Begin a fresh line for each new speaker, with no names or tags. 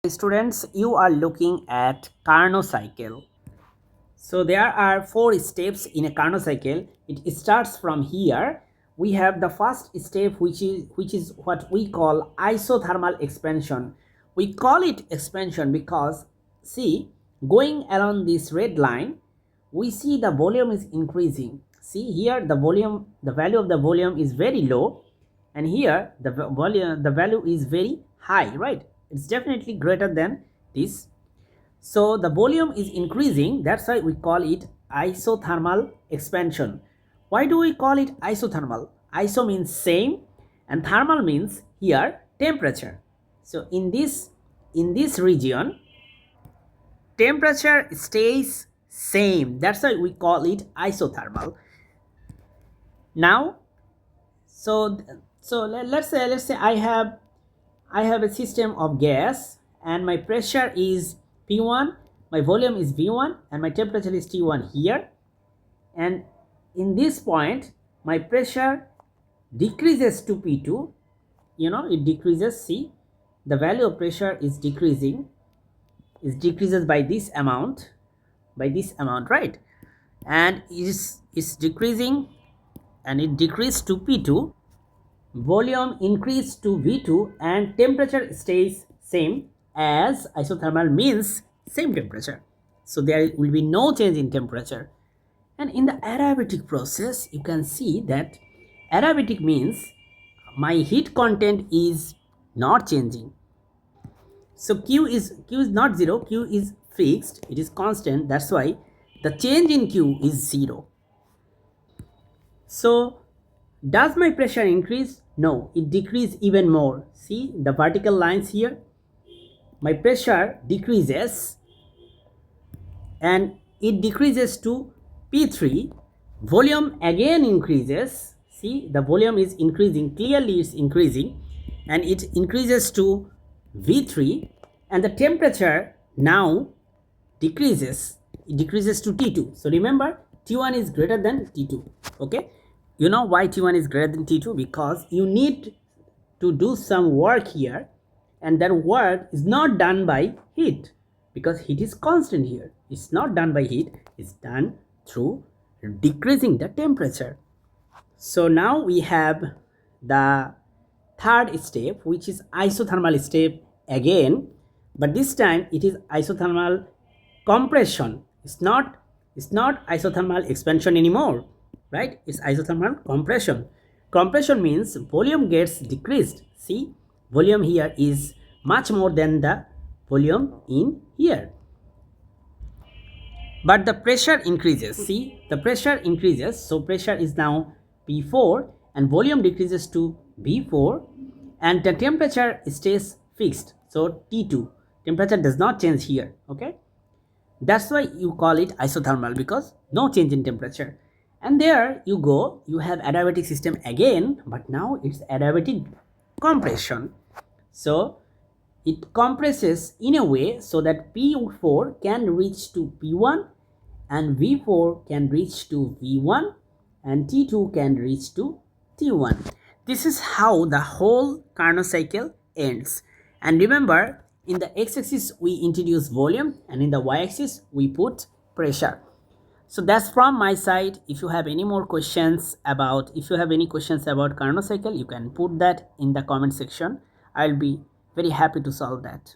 Students, you are looking at Carnot cycle. So there are 4 steps in a Carnot cycle. It starts from here. We have the first step, which is what we call isothermal expansion. We call it expansion because, see, going along this red line, we see the volume is increasing. See here, the value of the volume is very low, and here the value is very high, right? It's definitely greater than this. So the volume is increasing, that's why we call it isothermal expansion. Why do we call it isothermal? Iso means same and thermal means here temperature. So in this region, temperature stays same, that's why we call it isothermal. Now, so let's say I have a system of gas and my pressure is P1, my volume is V1 and my temperature is T1 here, and in this point my pressure decreases to P2. It decreases. See, the value of pressure is decreasing, decreases by this amount, right? And is decreasing, and it decreased to P2, volume increased to V2, and temperature stays same, as isothermal means same temperature. So there will be no change in temperature. And in the adiabatic process, you can see that adiabatic means my heat content is not changing. So Q is not 0, Q is fixed, it is constant, that's why the change in Q is 0. So does my pressure increase? No, it decreases even more. See the vertical lines here? My pressure decreases and it decreases to P3. Volume again increases. See, the volume is increasing, clearly it's increasing, and it increases to V3, and the temperature now decreases. It decreases to T2. So remember, T1 is greater than T2. Okay, you know why T1 is greater than T2? Because you need to do some work here, and that work is not done by heat, because heat is constant here. It's not done by heat, it's done through decreasing the temperature. So now we have the third step, which is isothermal step again, but this time it is isothermal compression. It's not isothermal expansion anymore, right? It's isothermal compression. Compression means volume gets decreased. See, volume here is much more than the volume in here, but the pressure increases. See, the pressure increases, so pressure is now P4 and volume decreases to V4, and the temperature stays fixed, so T2. Temperature does not change here. Okay, that's why you call it isothermal, because no change in temperature. And there you go, you have adiabatic system again, but now it's adiabatic compression. So it compresses in a way so that P4 can reach to P1 and V4 can reach to V1 and T2 can reach to T1. This is how the whole Carnot cycle ends. And remember, in the x-axis we introduce volume and in the y-axis we put pressure. So that's from my side. If you have any questions about Carnot cycle, you can put that in the comment section. I'll be very happy to solve that.